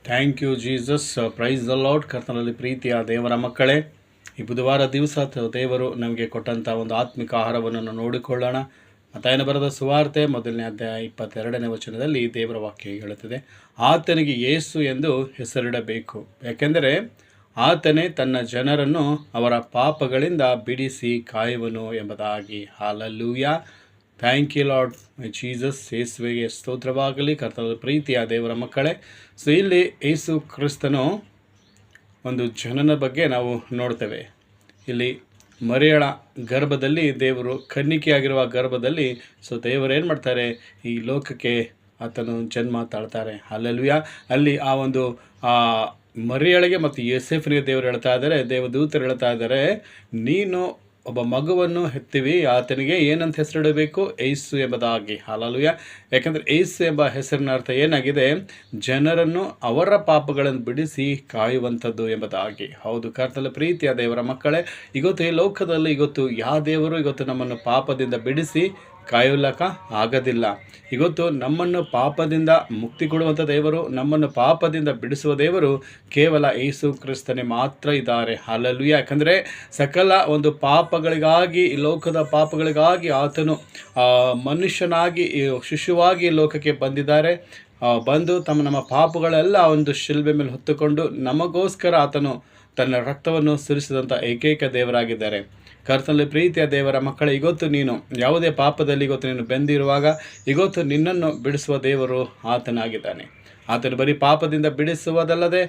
Thank you Jesus. Praise the Lord. ಕರ್ತನಲ್ಲಿ ಪ್ರೀತಿಯ ದೇವರ ಮಕ್ಕಳೇ, ಈ ಬುಧವಾರ ದಿವಸ ದೇವರು ನಮಗೆ ಕೊಟ್ಟಂಥ ಒಂದು ಆತ್ಮಿಕ ಆಹಾರವನ್ನು ನಾವು ನೋಡಿಕೊಳ್ಳೋಣ. ಮತ್ತಾಯನ ಬರೆದ ಸುವಾರ್ತೆ 1ನೇ ಅಧ್ಯಾಯ 22ನೇ ವಚನದಲ್ಲಿ ದೇವರ ವಾಕ್ಯ ಹೇಳುತ್ತದೆ, ಆತನಿಗೆ ಯೇಸು ಎಂದು ಹೆಸರಿಡಬೇಕು, ಯಾಕೆಂದರೆ ಆತನೇ ತನ್ನ ಜನರನ್ನು ಅವರ ಪಾಪಗಳಿಂದ ಬಿಡಿಸಿ ಕಾಯುವನು ಎಂಬುದಾಗಿ. Hallelujah. Thank you Lord my Jesus. ಯೇಸುವಿಗೆ ಸ್ತೋತ್ರವಾಗಲಿ. ಕರ್ತನ ಪ್ರೀತಿಯ ದೇವರ ಮಕ್ಕಳೇ, ಸೊ ಇಲ್ಲಿ ಯೇಸು ಕ್ರಿಸ್ತನು ಒಂದು ಜನನ ಬಗ್ಗೆ ನಾವು ನೋಡ್ತೇವೆ. ಇಲ್ಲಿ ಮರಿಯಳ ಗರ್ಭದಲ್ಲಿ, ದೇವರು ಕನ್ನಿಕೆಯಾಗಿರುವ ಗರ್ಭದಲ್ಲಿ, ಸೊ ದೇವರು ಏನು ಮಾಡ್ತಾರೆ, ಈ ಲೋಕಕ್ಕೆ ಆತನು ಜನ್ಮ ತಾಳ್ತಾರೆ. ಹಲ್ಲೆಲೂಯಾ. ಅಲ್ಲಿ ಆ ಒಂದು ಮರಿಯಳಿಗೆ ಮತ್ತು ಯೋಸೇಫನಿಗೆ ದೇವರು ಹೇಳ್ತಾ ಇದ್ದಾರೆ, ದೇವದೂತರು ಹೇಳ್ತಾ ಇದ್ದಾರೆ, ನೀನು ಒಬ್ಬ ಮಗುವನ್ನು ಹೆತ್ತಿವಿ, ಆತನಿಗೆ ಏನಂತ ಹೆಸರಿಡಬೇಕು, ಯೇಸು ಎಂಬುದಾಗಿ. ಹಲ್ಲೆಲೂಯಾ. ಯಾಕಂದರೆ ಯೇಸು ಎಂಬ ಹೆಸರಿನ ಅರ್ಥ ಏನಾಗಿದೆ, ಜನರನ್ನು ಅವರ ಪಾಪಗಳನ್ನು ಬಿಡಿಸಿ ಕಾಯುವಂಥದ್ದು ಎಂಬುದಾಗಿ. ಹೌದು, ಕರ್ತನ ಪ್ರೀತಿಯ ದೇವರ ಮಕ್ಕಳೇ, ಇವತ್ತು ಈ ಲೋಕದಲ್ಲಿ ಯಾವ ದೇವರು ನಮ್ಮನ್ನು ಪಾಪದಿಂದ ಬಿಡಿಸಿ ಕಾಯಲಿಕ್ಕ ಆಗೋದಿಲ್ಲ. ಇವತ್ತು ನಮ್ಮನ್ನು ಪಾಪದಿಂದ ಮುಕ್ತಿ ಕೊಡುವಂಥ ದೇವರು, ನಮ್ಮನ್ನು ಪಾಪದಿಂದ ಬಿಡಿಸುವ ದೇವರು ಕೇವಲ ಯೇಸು ಕ್ರಿಸ್ತನೇ ಮಾತ್ರ ಇದ್ದಾರೆ. ಹಲ್ಲೆಲೂಯಾ. ಯಾಕಂದರೆ ಸಕಲ ಒಂದು ಪಾಪಗಳಿಗಾಗಿ, ಲೋಕದ ಪಾಪಗಳಿಗಾಗಿ ಆತನು ಮನುಷ್ಯನಾಗಿ ಶಿಶುವಾಗಿ ಲೋಕಕ್ಕೆ ಬಂದಿದ್ದಾರೆ. ಬಂದು ನಮ್ಮ ಪಾಪಗಳೆಲ್ಲ ಒಂದು ಶಿಲ್ಬೆ ಮೇಲೆ ಹೊತ್ತುಕೊಂಡು ನಮಗೋಸ್ಕರ ಆತನು ತನ್ನ ರಕ್ತವನ್ನು ಸುರಿಸಿದಂಥ ಏಕೈಕ ದೇವರಾಗಿದ್ದಾರೆ. ಕರ್ತನಲ್ಲಿ ಪ್ರೀತಿಯ ದೇವರ ಮಕ್ಕಳೇ, ಇವತ್ತು ನೀನು ಯಾವುದೇ ಪಾಪದಲ್ಲಿ ನೀನು ಬೆಂದಿರುವಾಗ ನಿನ್ನನ್ನು ಬಿಡಿಸುವ ದೇವರು ಆತನಾಗಿದ್ದಾನೆ. ಆತನು ಬರೀ ಪಾಪದಿಂದ ಬಿಡಿಸುವುದಲ್ಲದೆ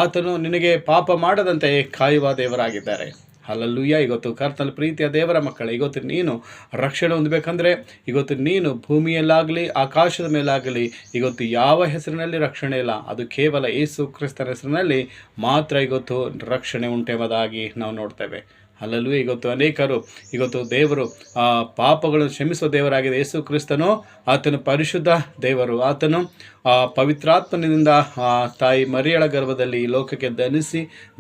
ಆತನು ನಿನಗೆ ಪಾಪ ಮಾಡದಂತೆ ಕಾಯುವ ದೇವರಾಗಿದ್ದಾರೆ. ಹಲ್ಲೆಲೂಯಾ. ಕರ್ತನಲ್ಲಿ ಪ್ರೀತಿಯ ದೇವರ ಮಕ್ಕಳೇ, ನೀನು ರಕ್ಷಣೆ ಹೊಂದಬೇಕಂದ್ರೆ ನೀನು ಭೂಮಿಯಲ್ಲಾಗಲಿ ಆಕಾಶದ ಮೇಲಾಗಲಿ ಯಾವ ಹೆಸರಿನಲ್ಲಿ ರಕ್ಷಣೆ ಇಲ್ಲ, ಅದು ಕೇವಲ ಯೇಸು ಕ್ರಿಸ್ತನ ಹೆಸರಿನಲ್ಲಿ ಮಾತ್ರ ರಕ್ಷಣೆ ಉಂಟೆಂಬುದಾಗಿ ನಾವು ನೋಡ್ತೇವೆ. ಹಲ್ಲೆಲೂಯಾ. ಅನೇಕರು ದೇವರು ಪಾಪಗಳನ್ನು ಕ್ಷಮಿಸುವ ದೇವರಾಗಿದೆ. ಯೇಸು ಕ್ರಿಸ್ತನು ಆತನು ಪರಿಶುದ್ಧ ದೇವರು. ಆತನು ಪವಿತ್ರಾತ್ಮನಿಂದ ತಾಯಿ ಮರಿಯಳ ಗರ್ಭದಲ್ಲಿ ಈ ಲೋಕಕ್ಕೆ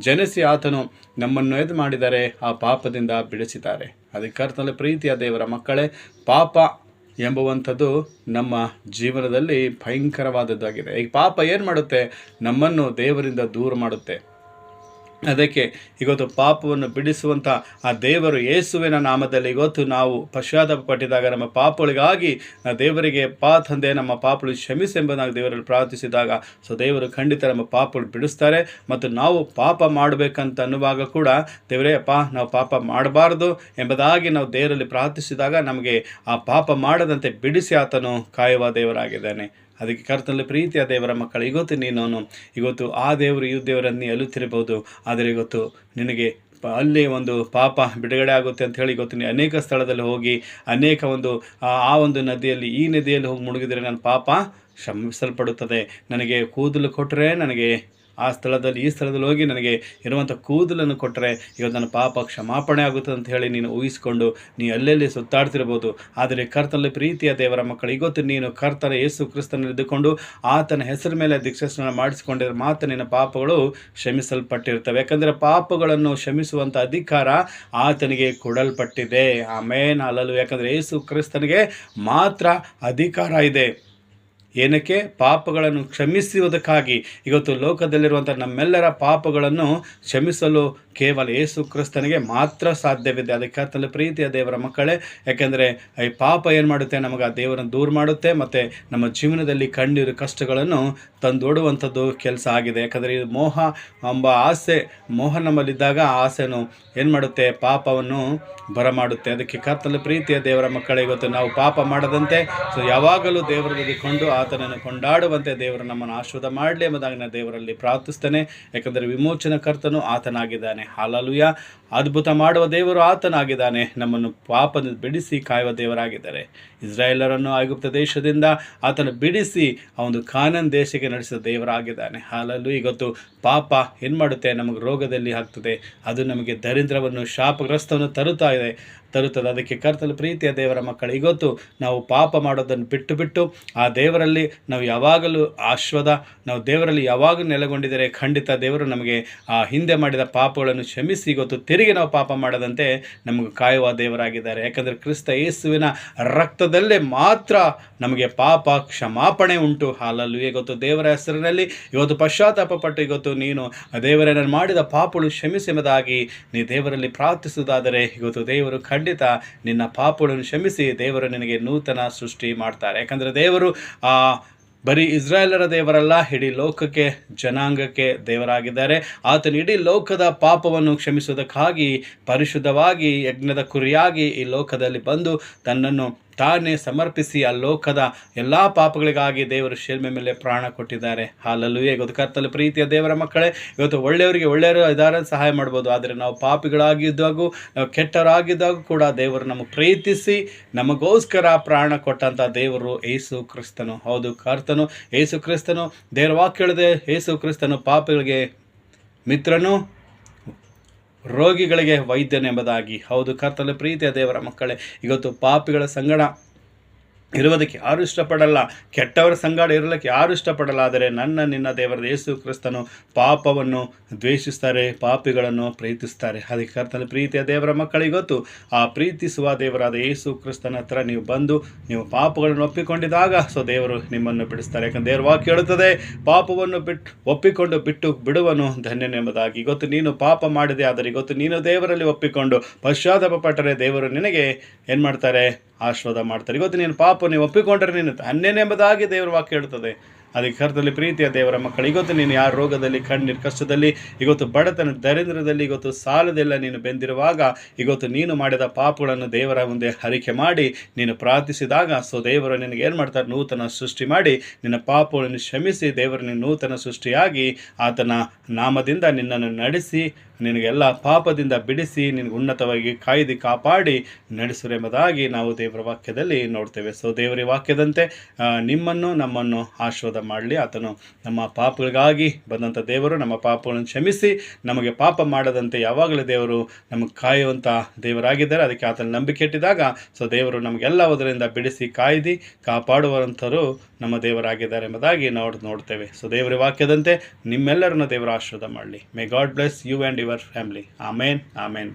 ಜನಿಸಿ ಆತನು ನಮ್ಮನ್ನು ಮಾಡಿದ್ದಾರೆ, ಆ ಪಾಪದಿಂದ ಬಿಡಿಸಿದ್ದಾರೆ. ಅದಕ್ಕೆ ಕರ್ತನಲ್ಲಿ ಪ್ರೀತಿಯ ದೇವರ ಮಕ್ಕಳೇ, ಪಾಪ ಎಂಬುವಂಥದ್ದು ನಮ್ಮ ಜೀವನದಲ್ಲಿ ಭಯಂಕರವಾದದ್ದಾಗಿದೆ. ಈ ಪಾಪ ಏನು ಮಾಡುತ್ತೆ, ನಮ್ಮನ್ನು ದೇವರಿಂದ ದೂರ ಮಾಡುತ್ತೆ. ಅದಕ್ಕೆ ಪಾಪವನ್ನು ಬಿಡಿಸುವಂಥ ಆ ದೇವರು ಯೇಸುವಿನ ನಾಮದಲ್ಲಿ ನಾವು ಪಶ್ಚಾತ್ತಾಪ ಪಟ್ಟಿದಾಗ, ನಮ್ಮ ಪಾಪಗಳಿಗಾಗಿ ದೇವರಿಗೆ ತಂದೆ ನಮ್ಮ ಪಾಪಗಳು ಕ್ಷಮಿಸೆಂಬುದಾಗಿ ದೇವರಲ್ಲಿ ಪ್ರಾರ್ಥಿಸಿದಾಗ, ಸೊ ದೇವರು ಖಂಡಿತ ನಮ್ಮ ಪಾಪಗಳು ಬಿಡಿಸ್ತಾರೆ. ಮತ್ತು ನಾವು ಪಾಪ ಮಾಡಬೇಕಂತ ಅನ್ನುವಾಗ ಕೂಡ ದೇವರೇ ನಾವು ಪಾಪ ಮಾಡಬಾರ್ದು ಎಂಬುದಾಗಿ ನಾವು ದೇವರಲ್ಲಿ ಪ್ರಾರ್ಥಿಸಿದಾಗ ನಮಗೆ ಆ ಪಾಪ ಮಾಡದಂತೆ ಬಿಡಿಸಿ ಆತನು ಕಾಯುವ ದೇವರಾಗಿದ್ದಾನೆ. ಅದಕ್ಕೆ ಕರ್ತನಲ್ಲಿ ಪ್ರೀತಿಯ ದೇವರ ಮಕ್ಕಳು, ನೀನು ಆ ದೇವರು ಈ ದೇವರನ್ನು ಅಲ್ಲುತ್ತಿರಬಹುದು, ಆದರೆ ನಿನಗೆ ಅಲ್ಲಿ ಒಂದು ಪಾಪ ಬಿಡುಗಡೆ ಆಗುತ್ತೆ ಅಂತ ಹೇಳಿ ನೀನು ಅನೇಕ ಸ್ಥಳದಲ್ಲಿ ಹೋಗಿ ಅನೇಕ ಆ ಒಂದು ನದಿಯಲ್ಲಿ ಈ ನದಿಯಲ್ಲಿ ಹೋಗಿ ಮುಳುಗಿದರೆ ನನ್ನ ಪಾಪ ಕ್ಷಮಿಸಲ್ಪಡುತ್ತದೆ. ನನಗೆ ಕೂದಲು ಕೊಟ್ಟರೆ, ನನಗೆ ಆ ಸ್ಥಳದಲ್ಲಿ ಈ ಸ್ಥಳದಲ್ಲಿ ಹೋಗಿ ನನಗೆ ಇರುವಂಥ ಕೂದಲನ್ನು ಕೊಟ್ಟರೆ ನನ್ನ ಪಾಪ ಕ್ಷಮಾಪಣೆ ಆಗುತ್ತದೆ ಅಂತ ಹೇಳಿ ನೀನು ಊಹಿಸಿಕೊಂಡು ಅಲ್ಲೆಲ್ಲಿ ಸುತ್ತಾಡ್ತಿರ್ಬೋದು. ಆದರೆ ಕರ್ತನಲ್ಲಿ ಪ್ರೀತಿಯ ದೇವರ ಮಕ್ಕಳು, ನೀನು ಕರ್ತನ ಯೇಸು ಕ್ರಿಸ್ತನಲ್ಲಿ ಇದ್ದುಕೊಂಡು ಆತನ ಹೆಸರು ಮೇಲೆ ದೀಕ್ಷಾಸ್ನಾನ ಮಾಡಿಸಿಕೊಂಡಿದ್ರೆ ಮಾತ್ರ ನಿನ್ನ ಪಾಪಗಳು ಕ್ಷಮಿಸಲ್ಪಟ್ಟಿರ್ತವೆ. ಯಾಕಂದರೆ ಪಾಪಗಳನ್ನು ಕ್ಷಮಿಸುವಂಥ ಅಧಿಕಾರ ಆತನಿಗೆ ಕೊಡಲ್ಪಟ್ಟಿದೆ. ಆಮೇನ್. ಹಲ್ಲೆಲೂಯಾ. ಯಾಕಂದರೆ ಯೇಸು ಕ್ರಿಸ್ತನಿಗೆ ಮಾತ್ರ ಅಧಿಕಾರ ಇದೆ. ಏನಕ್ಕೆ? ಪಾಪಗಳನ್ನು ಕ್ಷಮಿಸುವುದಕ್ಕಾಗಿ. ಲೋಕದಲ್ಲಿರುವಂಥ ನಮ್ಮೆಲ್ಲರ ಪಾಪಗಳನ್ನು ಕ್ಷಮಿಸಲು ಕೇವಲ ಯೇಸು ಕ್ರಿಸ್ತನಿಗೆ ಮಾತ್ರ ಸಾಧ್ಯವಿದೆ. ಅದಕ್ಕೆ ಕರ್ತನಲ್ಲಿ ಪ್ರೀತಿಯ ದೇವರ ಮಕ್ಕಳೇ, ಯಾಕೆಂದರೆ ಈ ಪಾಪ ಏನು ಮಾಡುತ್ತೆ, ನಮಗೆ ಆ ದೇವರನ್ನು ದೂರ ಮಾಡುತ್ತೆ ಮತ್ತು ನಮ್ಮ ಜೀವನದಲ್ಲಿ ಕಣ್ಣೀರು ಕಷ್ಟಗಳನ್ನು ತಂದೊಡುವಂಥದ್ದು ಕೆಲಸ ಆಗಿದೆ. ಯಾಕಂದರೆ ಇದು ಮೋಹ ಎಂಬ ಮೋಹ ನಮ್ಮಲ್ಲಿದ್ದಾಗ ಆ ಆಸೆನು ಏನು ಮಾಡುತ್ತೆ, ಪಾಪವನ್ನು ಬರಮಾಡುತ್ತೆ. ಅದಕ್ಕೆ ಕರ್ತನಲ್ಲಿ ಪ್ರೀತಿಯ ದೇವರ ಮಕ್ಕಳೇ, ನಾವು ಪಾಪ ಮಾಡದಂತೆ ಸೊ ಯಾವಾಗಲೂ ದೇವರಲ್ಲಿ ಕೊಂಡು ಆತನನ್ನು ಕೊಂಡಾಡುವಂತೆ ದೇವರು ನಮ್ಮನ್ನು ಆಶೀರ್ವಾದ ಮಾಡಲಿ ಎಂಬುದಾಗಿ ನಾನು ದೇವರಲ್ಲಿ ಪ್ರಾರ್ಥಿಸ್ತೇನೆ. ಯಾಕಂದರೆ ವಿಮೋಚನ ಕರ್ತನು ಆತನಾಗಿದ್ದಾನೆ. ಹಲ್ಲೆಲೂಯಾ. ಅದ್ಭುತ ಮಾಡುವ ದೇವರು ಆತನಾಗಿದ್ದಾನೆ. ನಮ್ಮನ್ನು ಪಾಪದಿಂದ ಬಿಡಿಸಿ ಕಾಯುವ ದೇವರಾಗಿದ್ದಾರೆ. ಇಸ್ರಾಯೇಲರನ್ನು ಐಗುಪ್ತ ದೇಶದಿಂದ ಆತನು ಬಿಡಿಸಿ ಆ ಒಂದು ಕಾನಾನ್ ದೇಶಕ್ಕೆ ನಡೆಸಿದ ದೇವರಾಗಿದ್ದಾನೆ. ಹಲ್ಲೆಲೂಯಾ. ಪಾಪ ಏನು ಮಾಡುತ್ತೆ, ನಮಗೆ ರೋಗದಲ್ಲಿ ಆಗ್ತದೆ, ಅದು ನಮಗೆ ದರಿದ್ರವನ್ನು ಶಾಪಗ್ರಸ್ತವನ್ನು ತರುತ್ತಾ ಇದೆ. ತರುತ್ತದೆ. ಅದಕ್ಕೆ ಕರ್ತನಲ್ಲಿ ಪ್ರೀತಿಯ ದೇವರ ಮಕ್ಕಳು, ಇವತ್ತು ನಾವು ಪಾಪ ಮಾಡೋದನ್ನು ಬಿಟ್ಟು ಆ ದೇವರಲ್ಲಿ ನಾವು ಯಾವಾಗಲೂ ನಾವು ದೇವರಲ್ಲಿ ಯಾವಾಗಲೂ ನೆಲೆಗೊಂಡಿದ್ದರೆ ಖಂಡಿತ ದೇವರು ನಮಗೆ ಆ ಹಿಂದೆ ಮಾಡಿದ ಪಾಪಗಳನ್ನು ಕ್ಷಮಿಸಿ ಇವತ್ತು ತಿರುಗಿ ನಾವು ಪಾಪ ಮಾಡದಂತೆ ನಮಗೆ ಕಾಯುವ ದೇವರಾಗಿದ್ದಾರೆ. ಯಾಕಂದರೆ ಕ್ರಿಸ್ತ ಯೇಸುವಿನ ರಕ್ತದಲ್ಲೇ ಮಾತ್ರ ನಮಗೆ ಪಾಪ ಕ್ಷಮಾಪಣೆ ಉಂಟು. ಹಾಲಲ್ಲೂ ಇವತ್ತು ದೇವರ ಹೆಸರಿನಲ್ಲಿ ಇವತ್ತು ಪಶ್ಚಾತ್ತಾಪ ಪಟ್ಟು ಇವತ್ತು ನೀನು ದೇವರೇ ನಾನು ಮಾಡಿದ ಪಾಪಗಳು ಕ್ಷಮಿಸಿ ಎಂಬುದಾಗಿ ನೀ ದೇವರಲ್ಲಿ ಪ್ರಾರ್ಥಿಸುವುದಾದರೆ ಇವತ್ತು ದೇವರು ಖಂಡಿತ ನಿನ್ನ ಪಾಪಗಳನ್ನು ಕ್ಷಮಿಸಿ ದೇವರು ನಿನಗೆ ನೂತನ ಸೃಷ್ಟಿ ಮಾಡ್ತಾರೆ. ಯಾಕಂದರೆ ದೇವರು ಬರೀ ಇಸ್ರಾಯೇಲರ ದೇವರಲ್ಲ, ಇಡೀ ಲೋಕಕ್ಕೆ ಜನಾಂಗಕ್ಕೆ ದೇವರಾಗಿದ್ದಾರೆ. ಆತನು ಇಡೀ ಲೋಕದ ಪಾಪವನ್ನು ಕ್ಷಮಿಸುವುದಕ್ಕಾಗಿ ಪರಿಶುದ್ಧವಾಗಿ ಯಜ್ಞದ ಕುರಿಯಾಗಿ ಈ ಲೋಕದಲ್ಲಿ ಬಂದು ತನ್ನನ್ನು ತಾನೇ ಸಮರ್ಪಿಸಿ ಆ ಲೋಕದ ಎಲ್ಲ ಪಾಪಗಳಿಗಾಗಿ ದೇವರು ಶಿಲ್ಮೆ ಮೇಲೆ ಪ್ರಾಣ ಕೊಟ್ಟಿದ್ದಾರೆ. ಹಾಲಲ್ಲೂಯೆ. ಇವತ್ತು ಕರ್ತನಲ್ಲಿ ಪ್ರೀತಿಯ ದೇವರ ಮಕ್ಕಳೇ, ಇವತ್ತು ಒಳ್ಳೆಯವರು ಇದ್ದಾರೆ ಸಹಾಯ ಮಾಡ್ಬೋದು, ಆದರೆ ನಾವು ಪಾಪಿಗಳಾಗಿದ್ದಾಗೂ ನಾವು ಕೆಟ್ಟವರಾಗಿದ್ದಾಗೂ ಕೂಡ ದೇವರು ನಮಗೆ ಪ್ರೀತಿಸಿ ನಮಗೋಸ್ಕರ ಪ್ರಾಣ ಕೊಟ್ಟಂಥ ದೇವರು ಯೇಸು ಕ್ರಿಸ್ತನು. ಹೌದು, ಕರ್ತನು ಯೇಸು ಕ್ರಿಸ್ತನು. ದೇವರ ವಾಕ್ಯ ಹೇಳಿದೆ, ಯೇಸು ಕ್ರಿಸ್ತನು ಪಾಪಿಗಳಿಗೆ ಮಿತ್ರನು, ರೋಗಿಗಳಿಗೆ ವೈದ್ಯನೆಂಬುದಾಗಿ. ಹೌದು, ಕರ್ತನಲ್ಲಿ ಪ್ರೀತಿಯ ದೇವರ ಮಕ್ಕಳೇ, ಇವತ್ತು ಪಾಪಿಗಳ ಸಂಗಡ ಇರುವುದಕ್ಕೆ ಯಾರು ಇಷ್ಟಪಡಲ್ಲ, ಕೆಟ್ಟವರ ಸಂಗಾಡ ಇರಲಿಕ್ಕೆ ಯಾರು ಇಷ್ಟಪಡಲ್ಲ. ಆದರೆ ನಿನ್ನ ದೇವರ ಯೇಸು ಕ್ರಿಸ್ತನು ಪಾಪವನ್ನು ದ್ವೇಷಿಸ್ತಾರೆ, ಪಾಪಿಗಳನ್ನು ಪ್ರೀತಿಸ್ತಾರೆ. ಅದಕ್ಕೆ ಕರ್ತನಲ್ಲಿ ಪ್ರೀತಿಯ ದೇವರ ಮಕ್ಕಳಿಗೊತ್ತು ಆ ಪ್ರೀತಿಸುವ ದೇವರಾದ ಯೇಸು ಕ್ರಿಸ್ತನ ಹತ್ರ ನೀವು ಬಂದು ನೀವು ಪಾಪಗಳನ್ನು ಒಪ್ಪಿಕೊಂಡಿದ್ದಾಗ ದೇವರು ನಿಮ್ಮನ್ನು ಬಿಡಿಸ್ತಾರೆ. ಯಾಕಂದರೆ ದೇವರ ವಾಕ್ಯ ಹೇಳುತ್ತದೆ, ಪಾಪವನ್ನು ಒಪ್ಪಿಕೊಂಡು ಬಿಟ್ಟು ಬಿಡುವನು ಧನ್ಯನೆಂಬುದಾಗಿ. ಇವತ್ತು ನೀನು ಪಾಪ ಮಾಡಿದೆ, ಆದರೆ ಇವತ್ತು ನೀನು ದೇವರಲ್ಲಿ ಒಪ್ಪಿಕೊಂಡು ಪಶ್ಚಾತ್ತಾಪ ಪಟ್ಟರೆ ದೇವರು ನಿನಗೆ ಏನು ಮಾಡ್ತಾರೆ? ಆಶೀರ್ವಾದ ಮಾಡ್ತಾರೆ. ಇವತ್ತು ನೀನು ನೀವು ಒಪ್ಪಿಕೊಂಡ್ರೆ ನೀನು ಧನ್ಯನೆಂಬುದಾಗಿ ದೇವರ ವಾಕ್ಯ ಹೇಳ್ತದೆ. ಅದಕ್ಕೆ ಕರ್ತನಲ್ಲಿ ಪ್ರೀತಿಯ ದೇವರ ಮಕ್ಕಳು, ಇವತ್ತು ನೀನು ಯಾರ ರೋಗದಲ್ಲಿ, ಕಣ್ಣೀರು ಕಷ್ಟದಲ್ಲಿ, ಇವತ್ತು ಬಡತನ ದರಿದ್ರದಲ್ಲಿ, ಇವತ್ತು ಸಾಲದೆಲ್ಲ ನೀನು ಬೆಂದಿರುವಾಗ ಇವತ್ತು ನೀನು ಮಾಡಿದ ಪಾಪಗಳನ್ನು ದೇವರ ಮುಂದೆ ಹರಿಕೆ ಮಾಡಿ ನೀನು ಪ್ರಾರ್ಥಿಸಿದಾಗ ದೇವರು ನಿನಗೆ ಏನು ಮಾಡ್ತಾರೆ? ನೂತನ ಸೃಷ್ಟಿ ಮಾಡಿ ನಿನ್ನ ಪಾಪಗಳನ್ನು ಕ್ಷಮಿಸಿ ದೇವರು ನಿನ್ನ ನೂತನ ಸೃಷ್ಟಿಯಾಗಿ ಆತನ ನಾಮದಿಂದ ನಿನ್ನನ್ನು ನಡೆಸಿ ನಿನಗೆಲ್ಲ ಪಾಪದಿಂದ ಬಿಡಿಸಿ ನಿನಗೆ ಉನ್ನತವಾಗಿ ಕಾಪಾಡಿ ನಡೆಸುರೆಂಬುದಾಗಿ ನಾವು ದೇವರ ವಾಕ್ಯದಲ್ಲಿ ನೋಡ್ತೇವೆ. ದೇವರ ವಾಕ್ಯದಂತೆ ನಿಮ್ಮನ್ನು ನಮ್ಮನ್ನು ಆಶೀರ್ವಾದ ಮಾಡಲಿ. ಆತನು ನಮ್ಮ ಪಾಪಗಳಿಗಾಗಿ ಬಂದಂಥ ದೇವರು ನಮ್ಮ ಪಾಪಗಳನ್ನು ಕ್ಷಮಿಸಿ ನಮಗೆ ಪಾಪ ಮಾಡದಂತೆ ಯಾವಾಗಲೂ ದೇವರು ನಮಗೆ ಕಾಯುವಂಥ ದೇವರಾಗಿದ್ದಾರೆ. ಅದಕ್ಕೆ ಆತನ ನಂಬಿಕೆ ಇಟ್ಟಿದಾಗ ದೇವರು ನಮಗೆಲ್ಲದರಿಂದ ಬಿಡಿಸಿ ಕಾಪಾಡುವಂಥರು ನಮ್ಮ ದೇವರಾಗಿದ್ದಾರೆ ಎಂಬುದಾಗಿ ನೋಡ್ತೇವೆ. ದೇವರ ವಾಕ್ಯದಂತೆ ನಿಮ್ಮೆಲ್ಲರನ್ನು ದೇವರ ಆಶೀರ್ವಾದ ಮಾಡಲಿ. May God bless you and your family. Amen, amen.